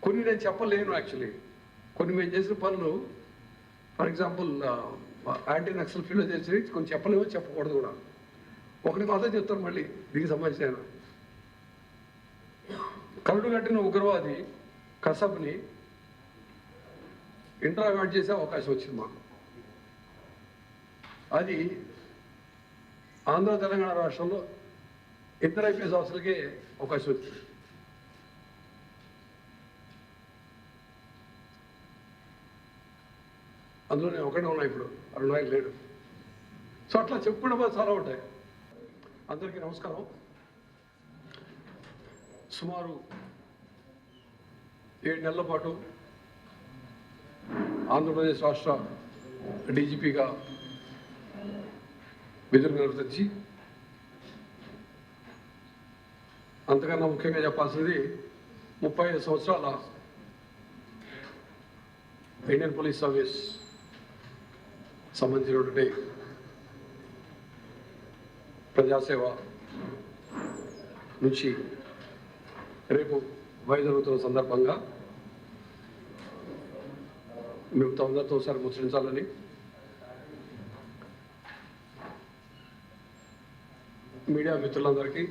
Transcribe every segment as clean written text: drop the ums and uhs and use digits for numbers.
కొన్ని నేను చెప్పలేను యాక్చువల్లీ. కొన్ని మేము చేసిన పనులు ఫర్ ఎగ్జాంపుల్ యాంటీ నక్సల్ ఫీల్డ్లో చేసి కొన్ని చెప్పలేమో చెప్పకూడదు కూడా. ఒకటి మాత్రం చెప్తాను మళ్ళీ దీనికి సంబంధించిన కరుడు కట్టిన ఉగ్రవాది కసబ్ని ఇంట్రాగాట్ చేసే అవకాశం వచ్చింది మాకు. అది ఆంధ్ర తెలంగాణ రాష్ట్రంలో ఇద్దరు ఐపీఎస్ ఆఫీసర్లకే అవకాశం వచ్చింది. అందులో నేను ఒకటే ఉన్నా, ఇప్పుడు అరుణాయకు లేడు. సో అట్లా చెప్పుకునే వాళ్ళు చాలా ఉంటాయి. అందరికీ నమస్కారం. సుమారు 7 నెలల పాటు ఆంధ్రప్రదేశ్ రాష్ట్ర డీజీపీగా విధులు నిర్వర్తించి, అంతకన్నా ముఖ్యంగా చెప్పాల్సింది 35 సంవత్సరాల ఇండియన్ పోలీస్ సర్వీస్ సంబంధించినటువంటి ప్రజాసేవ నుంచి రేపు జరుగుతున్న సందర్భంగా మేము తొందరతో ఒకసారి ముచ్చరించాలని, మీడియా మిత్రులందరికీ,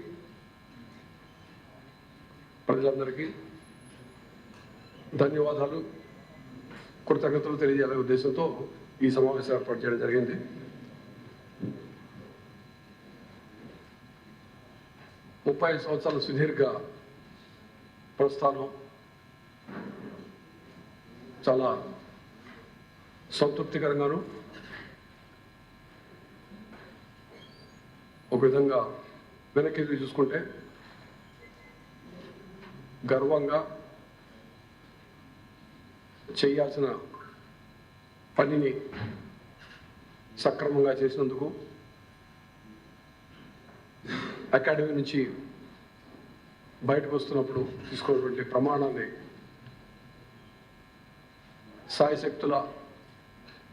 ప్రజలందరికీ ధన్యవాదాలు, కృతజ్ఞతలు తెలియజేయాలనే ఉద్దేశంతో ఈ సమావేశం ఏర్పాటు చేయడం జరిగింది. ముప్పై సంవత్సరాల సుదీర్ఘ ప్రస్థానం చాలా సంతృప్తికరంగాను, ఒక విధంగా వెనక్కి చూసుకుంటే గర్వంగా చేయాల్సిన పనిని సక్రమంగా చేసినందుకు, అకాడమీ నుంచి బయటకు వస్తున్నప్పుడు తీసుకున్నటువంటి ప్రమాణాన్ని సాయశక్తుల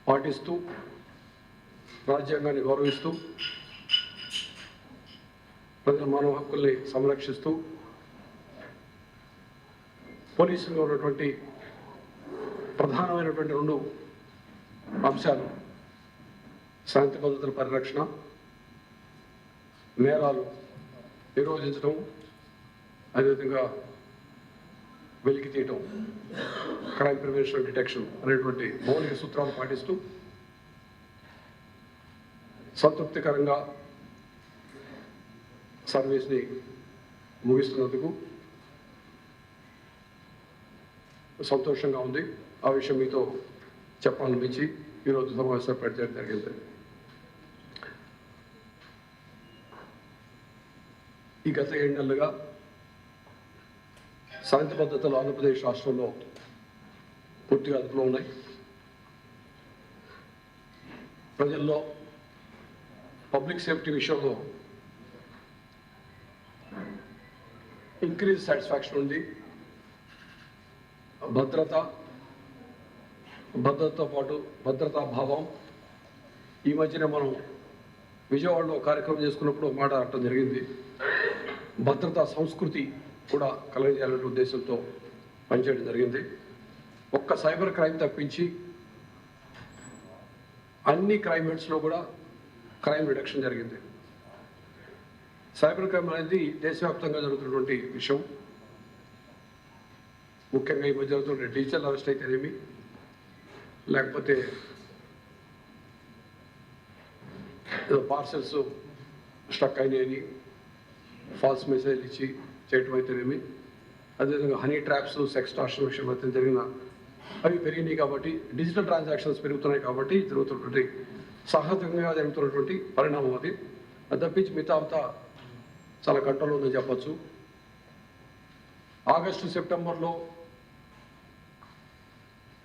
పాటిస్తూ, రాజ్యాంగాన్ని గౌరవిస్తూ, ప్రజల మానవ హక్కుల్ని సంరక్షిస్తూ, పోలీసులో ఉన్నటువంటి ప్రధానమైనటువంటి 2 అంశాలు శాంతి భద్రతల పరిరక్షణ, నేరాలు నిరోధించడం, అదేవిధంగా వెలికి తీయటం, క్రైమ్ ప్రివెన్షన్ డిటెక్షన్ అనేటువంటి మౌలిక సూత్రాలు పాటిస్తూ సంతృప్తికరంగా సర్వీస్ని ముగిస్తున్నందుకు సంతోషంగా ఉంది. ఆ విషయం మీతో చెప్పాలనిపించి ఈరోజు సమావేశం పెట్టడం జరిగింది. ఈ గత 7 నెలలుగా శాంతి భద్రతలు ఆంధ్రప్రదేశ్ రాష్ట్రంలో పూర్తిగా అదుపులో ఉన్నాయి. ప్రజల్లో పబ్లిక్ సేఫ్టీ విషయంలో ఇంక్రీజ్ సాటిస్ఫాక్షన్ ఉంది. భద్రతతో పాటు భద్రతా భావం. ఈ మధ్యన మనం విజయవాడలో కార్యక్రమం చేసుకున్నప్పుడు ఒక మాట అనడం జరిగింది, భద్రతా సంస్కృతి కూడా కలగజేయాలనే ఉద్దేశంతో పనిచేయడం జరిగింది. ఒక్క సైబర్ క్రైమ్ తప్పించి అన్ని క్రైమ్ హెడ్స్లో కూడా క్రైమ్ రిడక్షన్ జరిగింది. సైబర్ క్రైమ్ అనేది దేశవ్యాప్తంగా జరుగుతున్నటువంటి విషయం. ముఖ్యంగా ఈ మధ్య జరుగుతున్న డిజిటల్ అరెస్ట్ అయితేనేమి, లేకపోతే పార్సల్స్ స్టక్ అయినాయని ఫాల్స్ మెసేజ్ ఇచ్చి చేయటం అయితేనేమి, అదేవిధంగా హనీ ట్రాప్స్, సెక్స్టార్షన్ విషయం అయితే జరిగిన అవి పెరిగినాయి. కాబట్టి డిజిటల్ ట్రాన్సాక్షన్స్ పెరుగుతున్నాయి. కాబట్టి జరుగుతున్నటువంటి సహజంగా జరుగుతున్నటువంటి పరిణామం అది. అది తప్పించి మిగతా అంతా చాలా కంట్రోల్ ఉందని చెప్పచ్చు. ఆగస్టు, సెప్టెంబర్లో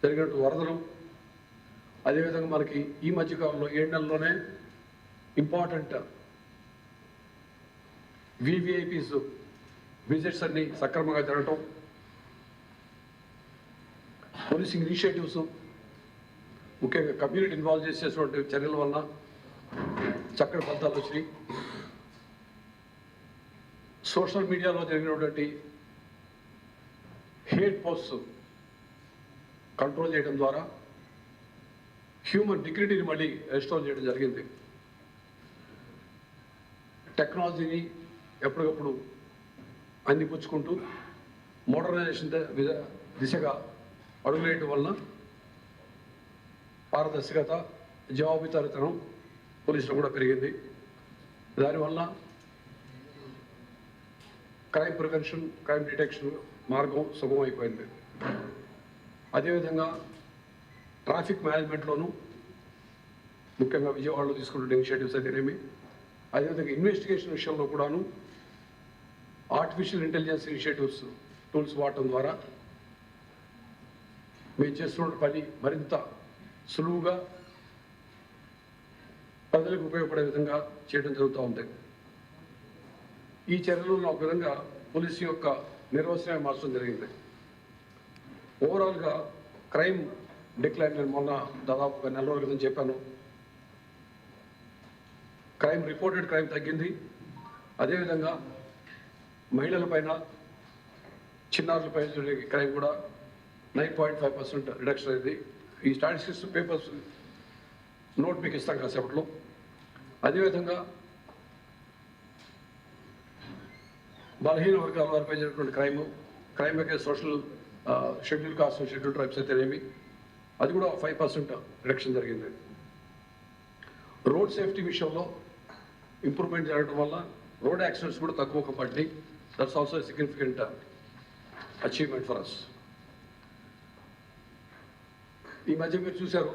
జరిగినట్టు వరదలు, అదేవిధంగా మనకి ఈ మధ్యకాలంలో 7 నెలల్లోనే ఇంపార్టెంట్ వివిఐపీస్ విజిట్స్ అన్ని సక్రమంగా జరగటం, పోలీసింగ్ ఇనిషియేటివ్స్, ముఖ్యంగా కమ్యూనిటీ ఇన్వాల్వ్ చేసేటువంటి చర్యల వల్ల చక్కటి ఫలితాలు వచ్చినాయి. సోషల్ మీడియాలో జరిగినటువంటి హేట్ పోస్ట్స్ కంట్రోల్ చేయడం ద్వారా హ్యూమన్ డిగ్నిటీని మళ్ళీ రెస్టోర్ చేయడం జరిగింది. టెక్నాలజీని ఎప్పటికప్పుడు అందిపుచ్చుకుంటూ మోడర్నైజేషన్ దిశగా అడుగులేయటం వలన పారదర్శకత, జవాబుదారీతనం పోలీసులు కూడా పెరిగింది. దానివల్ల క్రైమ్ ప్రివెన్షన్, క్రైమ్ డిటెక్షన్ మార్గం సుగమైపోయింది. అదేవిధంగా ట్రాఫిక్ మేనేజ్మెంట్లోనూ ముఖ్యంగా విజయవాడలో తీసుకుంటున్న ఇనిషియేటివ్స్ అయితేనేమి, అదేవిధంగా ఇన్వెస్టిగేషన్ విషయంలో కూడాను ఆర్టిఫిషియల్ ఇంటెలిజెన్స్ ఇనిషియేటివ్స్ టూల్స్ వాడటం ద్వారా మేము చేస్తున్న పని మరింత సులువుగా ప్రజలకు ఉపయోగపడే విధంగా చేయడం జరుగుతూ ఉంది. ఈ చర్యలలో ఒక విధంగా పోలీసు యొక్క నిర్వచనం మార్చడం జరిగింది. ఓవరాల్గా క్రైమ్ డిక్లైన్, నేను మొన్న దాదాపు నెల రోజుల క్రితం చెప్పాను, రిపోర్టెడ్ క్రైమ్ తగ్గింది. అదేవిధంగా మహిళల పైన, చిన్నారులపై క్రైమ్ కూడా 9.5% రిడక్షన్ అయింది. ఈ స్టాటిస్టిక్స్ పేపర్స్ నోట్ మీకు ఇస్తాం కాసేపట్లో. అదేవిధంగా బలహీన వర్గాల వారిపై జరిగినటువంటి crime against social schedule caste, schedule tribes అయితేనేమి, అది కూడా 5% రిడక్షన్ జరిగింది. రోడ్ సేఫ్టీ విషయంలో ఇంప్రూవ్మెంట్ జరగడం వల్ల రోడ్ యాక్సిడెంట్స్ కూడా తక్కువ పడ్డాయి. That's also significant achievement for us. ఈ మధ్య మీరు చూశారు,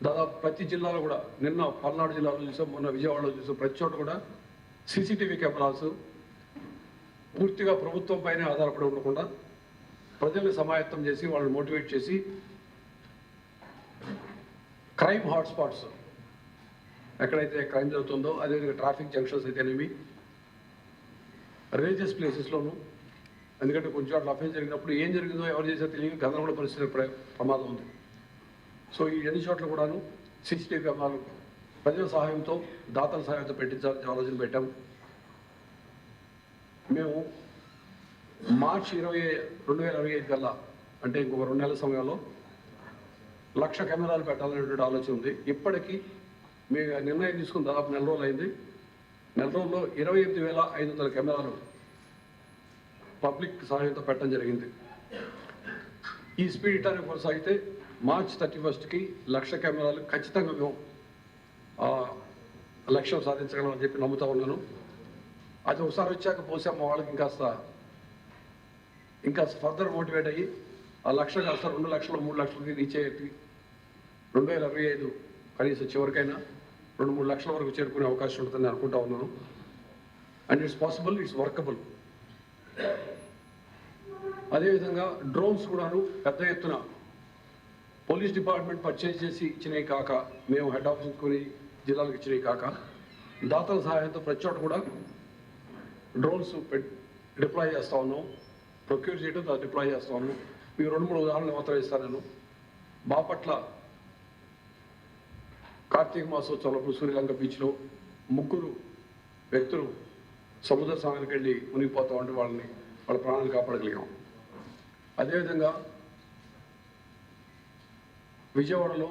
దాదాపు ప్రతి జిల్లాలో కూడా, నిన్న పల్నాడు జిల్లాలో చూసాం, మొన్న విజయవాడలో చూసాం, ప్రతి చోట కూడా సీసీటీవీ కెమెరాస్ పూర్తిగా ప్రభుత్వం పైనే ఆధారపడి ఉండకుండా ప్రజల్ని సమాయత్తం చేసి, వాళ్ళని మోటివేట్ చేసి క్రైమ్ హాట్స్పాట్స్ ఎక్కడైతే క్రైమ్ జరుగుతుందో, అదేవిధంగా ట్రాఫిక్ జంక్షన్స్ అయితేనేమి, రిలీజియస్ ప్లేసెస్లోనూ, ఎందుకంటే కొంచెం చోట్ల అఫెన్స్ జరిగినప్పుడు ఏం జరిగిందో ఎవరు చేసే తెలియక గందరగోళ పరిస్థితి ప్రమాదం ఉంది. సో ఈ అన్ని చోట్ల కూడాను సీసీటీవీ కెమెరాలు ప్రజల సహాయంతో, దాతల సహాయంతో పెట్టించాలని ఆలోచన పెట్టాము. మేము మార్చి 2025 కల్లా, అంటే ఇంకొక 2 నెలల సమయంలో 1,00,000 కెమెరాలు పెట్టాలనేటువంటి ఆలోచన ఉంది. ఇప్పటికీ మేము నిర్ణయం తీసుకుని దాదాపు నెల రోజులు అయింది. నెల రోజుల్లో 28,500 కెమెరాలు పబ్లిక్ సహాయంతో పెట్టడం జరిగింది. ఈ స్పీడ్ ఇటాన్ని కొనసాగితే మార్చ్ 31కి 1,00,000 కెమెరాలు ఖచ్చితంగా మేము లక్ష్యం సాధించగలమని చెప్పి నమ్ముతా ఉన్నాను. అది ఒకసారి వచ్చాక బహుశా మా వాళ్ళకి ఇంకా ఫర్దర్ మోటివేట్ అయ్యి ఆ 1,00,000 కాస్త 2 లక్షలు 3 లక్షలకి రీచ్ అయ్యేది 2025 కనీసం చివరికైనా 2-3 లక్షల వరకు చేరుకునే అవకాశం ఉంటుందని అనుకుంటా ఉన్నాను. And it's possible, it's workable. అదేవిధంగా డ్రోన్స్ కూడాను పెద్ద ఎత్తున పోలీస్ డిపార్ట్మెంట్ పర్చేజ్ చేసి ఇచ్చినవి కాక, మేము హెడ్ ఆఫీస్ కొని జిల్లాలకు ఇచ్చినవి కాక, దాతల సహాయంతో ప్రతి చోట కూడా డ్రోన్స్ డిప్లాయ్ చేస్తూ ఉన్నాం. ప్రొక్యూర్ చేయడం, దాన్ని డిప్లాయ్ చేస్తూ ఉన్నాం. మీకు 2-3 ఉదాహరణలు మాత్రం ఇస్తాను నేను. బాపట్ల కార్తీక మాసోత్సవంలో సూర్యలంక బీచ్లో 3 వ్యక్తులు సముద్ర స్నానానికి వెళ్ళి మునిగిపోతూ ఉంటే వాళ్ళ ప్రాణాలు కాపాడగలిగాం. అదేవిధంగా విజయవాడలో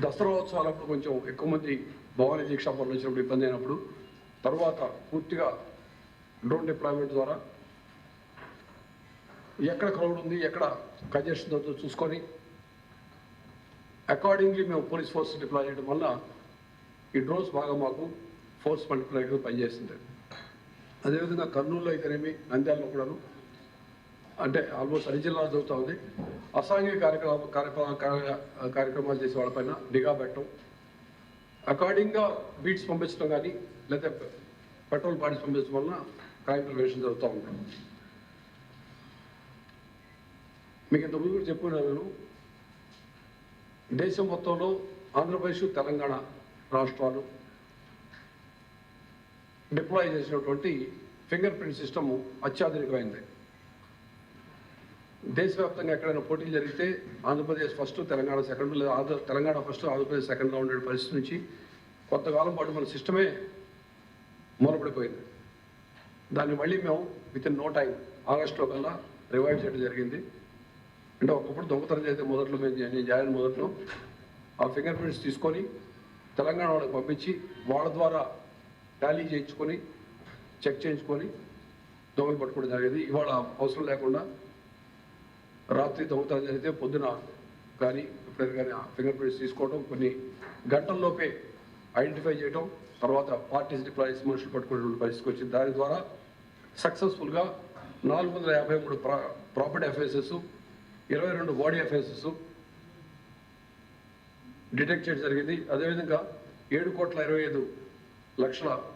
దసరా ఉత్సవాలప్పుడు కొంచెం ఎక్కువ మంది భవానీ దీక్షాపరులు వచ్చినప్పుడు ఇబ్బంది అయినప్పుడు, తర్వాత పూర్తిగా డ్రోన్ డిప్లాయ్మెంట్ ద్వారా ఎక్కడ క్రౌడ్ ఉంది, ఎక్కడ కంజెషన్ అవుతుందో చూసుకొని అకార్డింగ్లీ మేము పోలీస్ ఫోర్స్ డిప్లాయ్ చేయడం వల్ల ఈ డ్రోన్స్ బాగా మాకు ఫోర్స్ మల్టిప్లైగా పనిచేస్తుంది. అదేవిధంగా కర్నూలులో అయితేనేమి, నంద్యాలలో కూడాను, అంటే ఆల్మోస్ట్ అన్ని జిల్లాలో జరుగుతూ ఉంది. అసాంఘిక కార్యక్రమాలు చేసే వాళ్ళపైన నిఘా పెట్టడం, అకార్డింగ్గా బీట్స్ పంపించడం కానీ, లేదా పెట్రోల్ బాడీస్ పంపించడం వలన క్రైమ్ ప్రివెన్షన్ జరుగుతూ ఉంది. మీకు ఇంతకుముందు కూడా చెప్పుకున్నాను నేను, దేశం మొత్తంలో ఆంధ్రప్రదేశ్, తెలంగాణ రాష్ట్రాలు డిప్లాయ్ చేసినటువంటి ఫింగర్ ప్రింట్ సిస్టమ్ అత్యాధునికమైంది. దేశవ్యాప్తంగా ఎక్కడైనా పోటీలు జరిగితే ఆంధ్రప్రదేశ్ ఫస్ట్, తెలంగాణ సెకండ్, లేదా తెలంగాణ ఫస్ట్, ఆంధ్రప్రదేశ్ సెకండ్గా ఉండే పరిస్థితి నుంచి కొంతకాలం పాటు మన సిస్టమే మూలపడిపోయింది. దాన్ని మళ్ళీ మేము విత్ ఇన్ నో టైం ఆగస్టులో కల్లా రివైవ్ చేయడం జరిగింది. అంటే ఒకప్పుడు దొంగతనం చేస్తే మొదట్లో నేను జాయిన్ మొదట్లో ఆ ఫింగర్ ప్రింట్స్ తీసుకొని తెలంగాణ వాళ్ళకి పంపించి వాళ్ళ ద్వారా టాలీ చేయించుకొని చెక్ చేయించుకొని దొంగలు పట్టుకోవడం జరిగేది. ఇవాళ అవసరం లేకుండా రాత్రి దొంగతనం జరిగితే పొద్దున కానీ ఎప్పుడైనా కానీ ఆ ఫింగర్ ప్రింట్స్ తీసుకోవడం, కొన్ని గంటల్లోపే ఐడెంటిఫై చేయడం, తర్వాత పార్టీస్ డిప్లాయిస్ మనుషులు పట్టుకునే పరిస్థితికి వచ్చింది. దాని ద్వారా సక్సెస్ఫుల్గా 453 property offences, 22 body offences detect చేయడం జరిగింది. అదేవిధంగా 7,25,00,000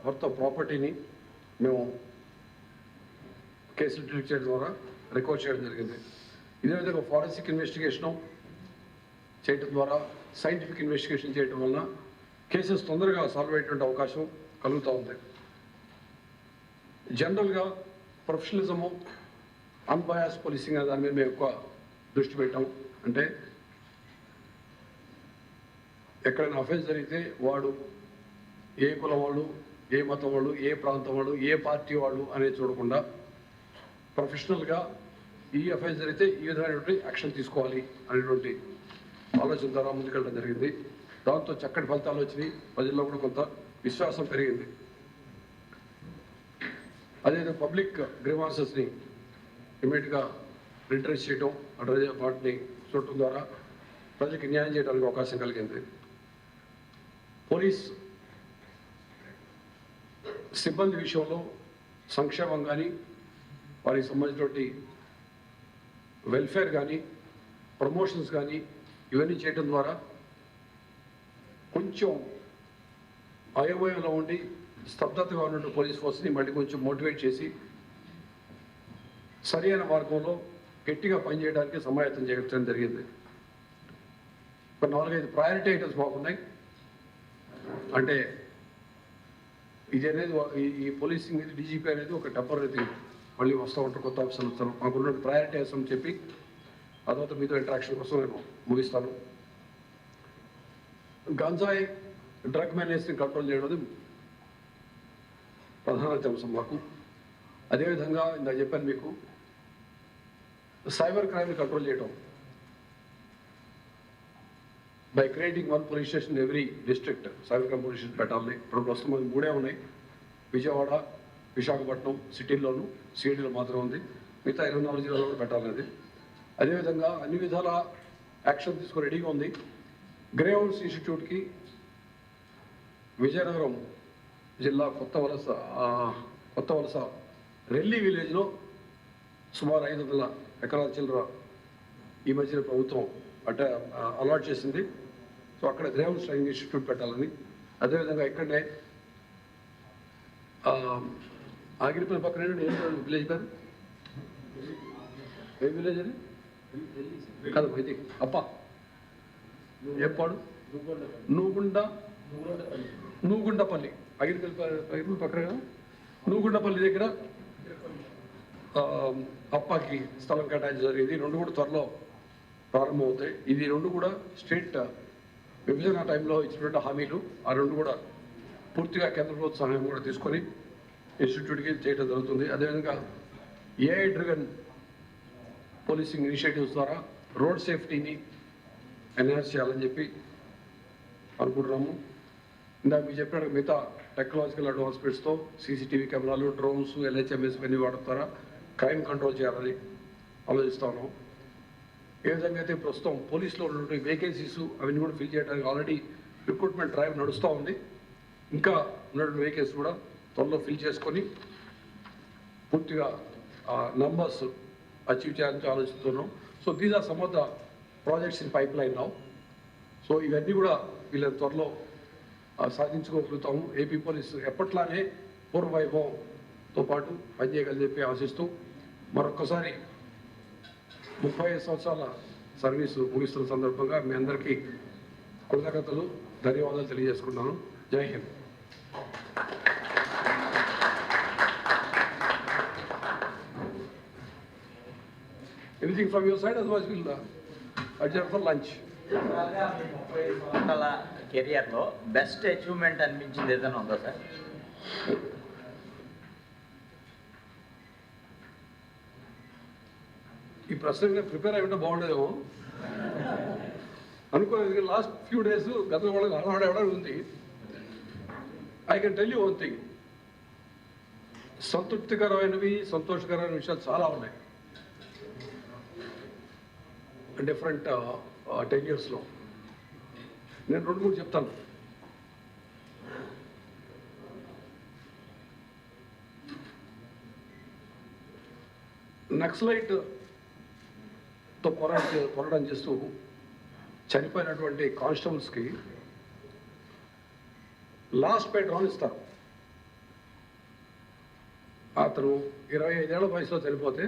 వర్త్ ఆఫ్ ప్రాపర్టీని మేము కేసులు డిటెక్ట్ చేయడం ద్వారా రికవర్ చేయడం జరిగింది. ఇదే విధంగా ఫారెన్సిక్ ఇన్వెస్టిగేషను చేయడం ద్వారా, సైంటిఫిక్ ఇన్వెస్టిగేషన్ చేయడం వలన కేసెస్ తొందరగా సాల్వ్ అయ్యేటువంటి అవకాశం కలుగుతూ ఉంది. జనరల్గా ప్రొఫెషనలిజము, అన్బయాస్ పోలీసింగ్ అనే దాని మీద మేము ఎక్కువ దృష్టి పెట్టాం. అంటే ఎక్కడైనా అఫెన్స్ జరిగితే వాడు ఏ కులం వాళ్ళు, ఏ మతం వాళ్ళు, ఏ ప్రాంతం వాళ్ళు, ఏ పార్టీ వాళ్ళు అనేది చూడకుండా ప్రొఫెషనల్గా ఈ అఫెన్స్ జరిగితే ఈ విధమైనటువంటి యాక్షన్ తీసుకోవాలి అనేటువంటి ఆలోచన ద్వారా ముందుకెళ్ళడం జరిగింది. దాంతో చక్కటి ఫలితాలు వచ్చినాయి. ప్రజల్లో కూడా కొంత విశ్వాసం పెరిగింది. అదేవిధంగా పబ్లిక్ గ్రీవాన్సెస్ని ఇమీడియట్గా రిట్రెస్ చేయడం, అడ్రస్ వాటిని చూడటం ద్వారా ప్రజలకు న్యాయం చేయడానికి అవకాశం కలిగింది. పోలీస్ సిబ్బంది విషయంలో సంక్షేమం కానీ, వారికి సంబంధించినటువంటి వెల్ఫేర్ కానీ, ప్రమోషన్స్ కానీ ఇవన్నీ చేయడం ద్వారా కొంచెం అయోమయంలో ఉండి స్తబ్దతగా ఉన్నటువంటి పోలీస్ ఫోర్స్ని మళ్ళీ కొంచెం మోటివేట్ చేసి సరైన మార్గంలో గట్టిగా పనిచేయడానికి సమాయత్తం చేయడం జరిగింది. ఒక 4-5 ప్రయారిటీ ఐటమ్స్ బాగున్నాయి. అంటే ఇది అనేది ఈ పోలీసింగ్ డీజీపీ అనేది ఒక టెంపరీ థింగ్, మళ్ళీ వస్తూ ఉంటారు కొత్త ఆఫీసర్లు వస్తారు. మాకున్న ప్రయారిటీ అని చెప్పి ఆ తర్వాత మీతో ఇంటరాక్షన్ కోసం నేను ముగిస్తాను. గంజాయి డ్రగ్ మేనేజ్ని కంట్రోల్ చేయడం ప్రధాన అంశం మాకు. అదేవిధంగా ఇందాక చెప్పాను మీకు, సైబర్ క్రైమ్ని కంట్రోల్ చేయడం by creating 1 police station every district. Cyber crime police station పెట్టాలి. ఇప్పుడు ప్రస్తుతం 3 ఉన్నాయి. విజయవాడ, విశాఖపట్నం సిటీల్లోనూ, సిఐడిలో మాత్రం ఉంది. మిగతా 24 జిల్లాలో కూడా పెట్టాలనేది. అదేవిధంగా అన్ని విధాల యాక్షన్ తీసుకొని రెడీగా ఉంది. గ్రే హౌస్ ఇన్స్టిట్యూట్కి విజయనగరం జిల్లా కొత్త వలస రెల్లి విలేజ్లో సుమారు 500 ఎకరాల చిల్లర ఈ మధ్యన ప్రభుత్వం అంటే అలాట్ చేసింది. సో అక్కడ గ్రే హౌస్ ట్రైనింగ్ ఇన్స్టిట్యూట్ పెట్టాలని. అదేవిధంగా ఇక్కడనే ఆగిరిపల్లి పక్కన విలేజ్ కాదు, ఏ విలేజ్ అది కాదు, ఇది అప్ప ఏపాడు నూగుండపల్లి, ఆగిరిపల్లి పక్కన కదా, నూగుండపల్లి దగ్గర అప్పకి స్థలం కేటాయించడం జరిగింది. 2 కూడా త్వరలో ప్రారంభమవుతాయి. ఇది 2 కూడా స్టేట్ విభజన టైంలో ఇచ్చినటువంటి హామీలు. ఆ 2 కూడా పూర్తిగా కేంద్ర ప్రభుత్వ సహాయం కూడా తీసుకొని ఇన్స్టిట్యూట్కి చేయడం జరుగుతుంది. అదేవిధంగా ఏఐ డ్రివెన్ పోలీసింగ్ ఇనిషియేటివ్స్ ద్వారా రోడ్ సేఫ్టీని ఎన్హాన్స్ చేయాలని చెప్పి అనుకుంటున్నాము. ఇందాక మీరు చెప్పిన మిగతా టెక్నాలజికల్ అడ్వాన్స్మెంట్స్తో సీసీటీవీ కెమెరాలు, డ్రోన్స్, LHMS ఇవన్నీ వాడడం ద్వారా క్రైమ్ కంట్రోల్ చేయాలని ఆలోచిస్తా ఉన్నాం. ఏ విధంగా అయితే ప్రస్తుతం పోలీసులో ఉన్నటువంటి వేకెన్సీస్ అవన్నీ కూడా ఫిల్ చేయడానికి ఆల్రెడీ రిక్రూట్మెంట్ డ్రైవ్ నడుస్తూ ఉంది. ఇంకా ఉన్నటువంటి వేకెన్సీ కూడా త్వరలో ఫిల్ చేసుకొని పూర్తిగా నంబర్స్ అచీవ్ చేయాలని ఆలోచిస్తున్నాం. So these are some of the projects in pipeline now. So ఇవన్నీ కూడా వీళ్ళని త్వరలో సాధించుకోగలుగుతాము. ఏపీ పోలీసు ఎప్పట్లానే పూర్వవైభవంతో పాటు పనిచేయగలని చెప్పి ఆశిస్తూ మరొక్కసారి 35 సంవత్సరాల సర్వీసు ముగిస్తున్న సందర్భంగా మీ అందరికీ కృతజ్ఞతలు, ధన్యవాదాలు తెలియజేసుకుంటున్నాను. జై Hind. Anything from your side, otherwise will adjourn for lunch. 35 సంవత్సరాల కెరియర్లో బెస్ట్ అచీవ్మెంట్ అనిపించింది ఏదైనా ఉందా సార్? ఈ ప్రశ్న ప్రిపేర్ అయి ఉంటే బాగుండేదేమో అనుకోలేదు. లాస్ట్ ఫ్యూ డేస్ గత వాళ్ళకి అలవాడేవడం ఉంది. I can tell you one thing, సంతృప్తికరమైనవి సంతోషకరమైన విషయాలు చాలా ఉన్నాయి డిఫరెంట్ టెన్యూర్స్లో. నేను 2-3 చెప్తాను. నక్సలైట్తో పోరాటం చేస్తూ చనిపోయినటువంటి కానిస్టేబుల్స్కి లాస్ట్ పే డ్రాన్ ఇస్తారు. అతను 25 ఏళ్ల వయసులో చనిపోతే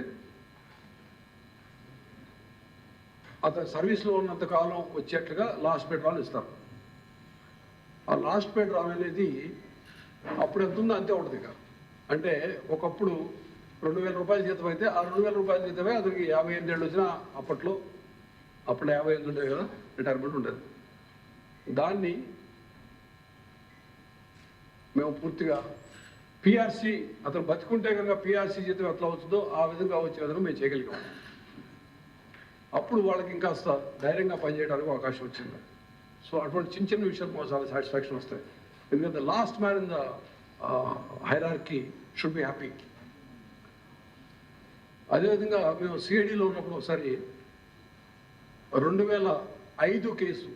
అతను సర్వీస్లో ఉన్నంత కాలం వచ్చేట్లుగా లాస్ట్ పే డ్రాన్ ఇస్తారు. ఆ లాస్ట్ పే డ్రాన్ అనేది అప్పుడు ఎంత ఉందో అంతే ఉంటుంది. ఇక అంటే ఒకప్పుడు 2,000 రూపాయల జీతం అయితే ఆ 2,000 రూపాయల జీతమే అతనికి 58 ఏళ్ళు వచ్చినా అప్పుడు 58 ఉండేది కదా, రిటైర్మెంట్ ఉండేది. దాన్ని మేము పూర్తిగా పిఆర్సీ, అతను బతుకుంటే కనుక పిఆర్సీ జీతం ఎట్లా అవుతుందో ఆ విధంగా వచ్చే విధంగా మేము చేయగలిగాం. అప్పుడు వాళ్ళకి ఇంకాస్త ధైర్యంగా పనిచేయడానికి అవకాశం వచ్చింది. సో అటువంటి చిన్న చిన్న విషయాలు మాకు చాలా సాటిస్ఫాక్షన్ వస్తాయి. ఎందుకంటే the last man in the hierarchy should be happy. అదేవిధంగా మేము సిఐడిలో ఉన్నప్పుడు ఒకసారి 2005 కేసు,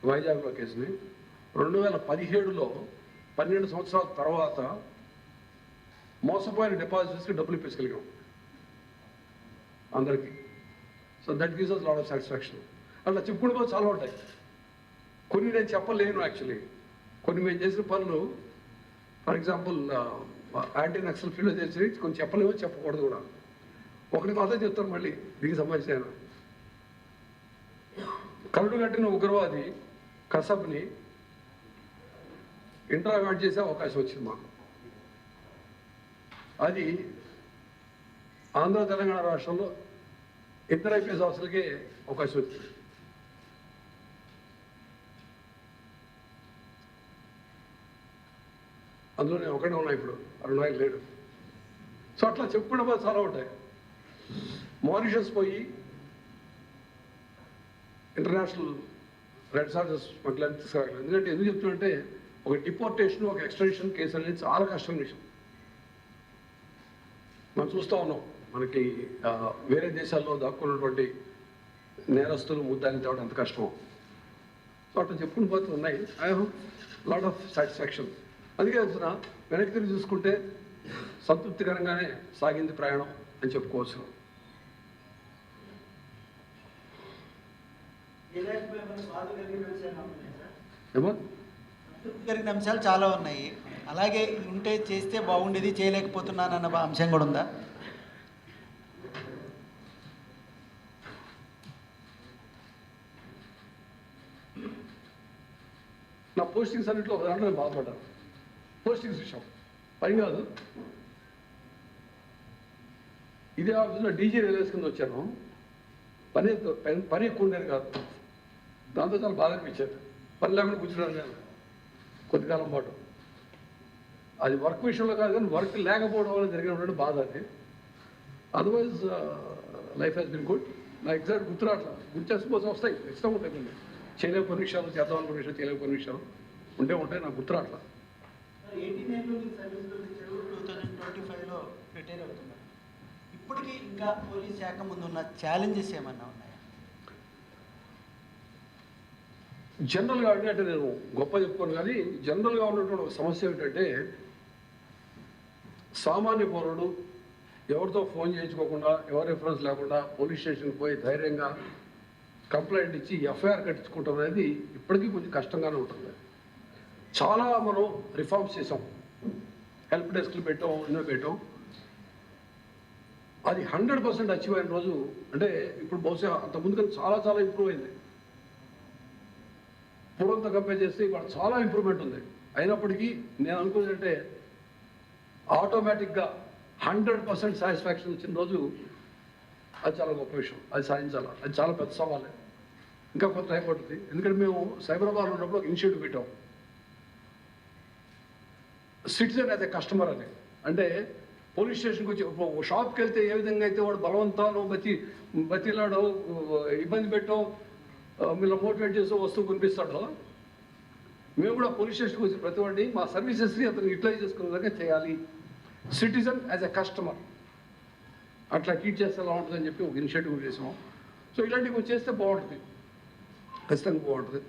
వైజాగ్లో కేసుని 2017లో 12 సంవత్సరాల తర్వాత మోసపోయిన డిపాజిటర్స్కి డబ్బులు ఇప్పించగలిగాం అందరికీ. So that gives us lot of satisfaction. అట్లా చెప్పుకుంటూ చాలా ఉంటాయి. కొన్ని నేను చెప్పలేను యాక్చువల్లీ. కొన్ని మేము చేసిన పనులు, ఫర్ ఎగ్జాంపుల్ యాంటీ నక్సల్ ఫీల్డ్లో చేసి కొంచెం చెప్పలేమో చెప్పకూడదు కూడా. ఒకటి మాత్రం చెప్తాను మళ్ళీ దీనికి సంబంధించిన. కరడు కట్టిన ఉగ్రవాది కసబ్ని ఇంట్రాగాట్ చేసే అవకాశం వచ్చింది మాకు. అది ఆంధ్ర తెలంగాణ రాష్ట్రంలో ఇద్దరు ఐపీఎస్ ఆఫీసర్లకే అవకాశం వచ్చింది. అందులో నేను ఒకటే ఉన్నా, ఇప్పుడు 2 లేడు. సో అట్లా చెప్పుకోవడం చాలా ఉంటాయి. మారిషస్ పోయి ఇంటర్నేషనల్ రెడ్ చార్జెస్ స్మగ్లర్ని తీసుకురాగలరు. ఎందుకంటే ఎందుకు చెప్తున్నంటే ఒక డిపోర్టేషన్, ఒక ఎక్స్ట్రాడిషన్ కేసు అనేది చాలా కష్టమైన విషయం. మనం చూస్తూ ఉన్నాం, మనకి వేరే దేశాల్లో దాక్కున్నటువంటి నేరస్తులు ముద్దాన్ని తేవడం ఎంత కష్టమో. సో అట్లా చెప్పుకుని పోతూ ఉన్నాయి. I have lot of satisfaction. అందుకే చెప్తున్నా, వెనక్కి తిరిగి చూసుకుంటే సంతృప్తికరంగానే సాగింది ప్రయాణం అని చెప్పుకోవచ్చు. ఏమో జరిగిన అంశాలు చాలా ఉన్నాయి. అలాగే ఉంటే చేస్తే బాగుండేది, చేయలేకపోతున్నానన్న అంశం కూడా ఉందా? నా పోస్టింగ్స్ అన్నింటిలో ఒక దాంట్లో నేను బాధపడ్డాను. పోస్టింగ్స్ విషయం పని కాదు. ఇదే ఆఫీసులో డీజీ రైల్వేస్ కింద వచ్చాను. పని ఎక్కువ ఉండేది కాదు. దాంతో చాలా బాధ అనిపించేది. పని లేకుండా కూర్చున్నాను నేను కొద్దికాలం పాటు. అది వర్క్ విషయంలో కాదు, కానీ వర్క్ లేకపోవడం వల్ల జరిగినటువంటి బాధ అది. Otherwise life has been good. నా ఎగ్జాక్ట్ గుర్తురాట్లా, గుర్తు చేసుకోవాల్సి వస్తాయి, ఇష్టం ఉంటాయి. కొన్ని చేయలేకపోయిన విషయాలు, చేద్దాం అనుకున్న విషయాలు చేయలేకపోయిన విషయాలు ఉంటాయి. నాకు గుర్తురాట్లా. 2025లో రిటైర్ అవుతున్నారు. ఇప్పటికీ ఇంకా పోలీస్ శాఖ ముందున్న ఛాలెంజెస్ ఏమన్నా ఉన్నాయా? జనరల్గా అంటే నేను గొప్ప చెప్పుకోను, కానీ జనరల్గా ఉన్నటువంటి ఒక సమస్య ఏంటంటే, సామాన్య పౌరుడు ఎవరితో ఫోన్ చేయించుకోకుండా, ఎవరి రిఫరెన్స్ లేకుండా పోలీస్ స్టేషన్కి పోయి ధైర్యంగా కంప్లైంట్ ఇచ్చి ఎఫ్ఐఆర్ కట్టించుకుంటాం అనేది ఇప్పటికీ కొంచెం కష్టంగానే ఉంటుంది. చాలా మనం రిఫార్మ్స్ చేసాం, హెల్ప్ డెస్క్లు పెట్టాం, ఎన్నో పెట్టాం. అది 100% అచీవ్ అయిన రోజు అంటే ఇప్పుడు బహుశా అంతకుముందు కానీ చాలా చాలా ఇంప్రూవ్ అయింది. పూర్వంతో కంపేర్ చేస్తే ఇవాళ చాలా ఇంప్రూవ్మెంట్ ఉంది. అయినప్పటికీ నేను అనుకునేదంటే ఆటోమేటిక్గా 100% సాటిస్ఫాక్షన్ వచ్చిన రోజు అది చాలా గొప్ప విషయం. అది సాధించాలి. అది చాలా పెద్ద సవాలే. ఇంకా కొంత టైం పడుతుంది. ఎందుకంటే మేము సైబరాబాద్ ఉన్నప్పుడు ఒక ఇనిషియేటివ్ పెట్టాం, సిటిజన్ అయితే కస్టమర్ అని. అంటే పోలీస్ స్టేషన్కి వచ్చి షాప్కి వెళ్తే ఏ విధంగా అయితే వాడు బలవంతాలు బతిలాడో ఇబ్బంది పెట్టో మీరు మోటివేట్ చేసో వస్తువు కొనిపిస్తాడో, మేము కూడా పోలీస్ స్టేషన్కి వచ్చి ప్రతి వాడిని మా సర్వీసెస్ని అతను యూటిలైజ్ చేసుకునే విధంగా చేయాలి. సిటిజన్ యాజ్ ఎ కస్టమర్ అట్లా ట్రీట్ చేస్తే ఎలా ఉంటుందని చెప్పి ఒక ఇనిషియేటివ్ చేసాము. సో ఇలాంటివి కొంచెం చేస్తే బాగుంటుంది, ఖచ్చితంగా బాగుంటుంది.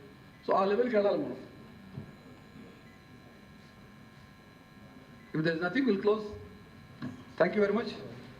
సో ఆ లెవెల్కి వెళ్ళాలి మనం. If there is nothing, we'll close. Thank you very much.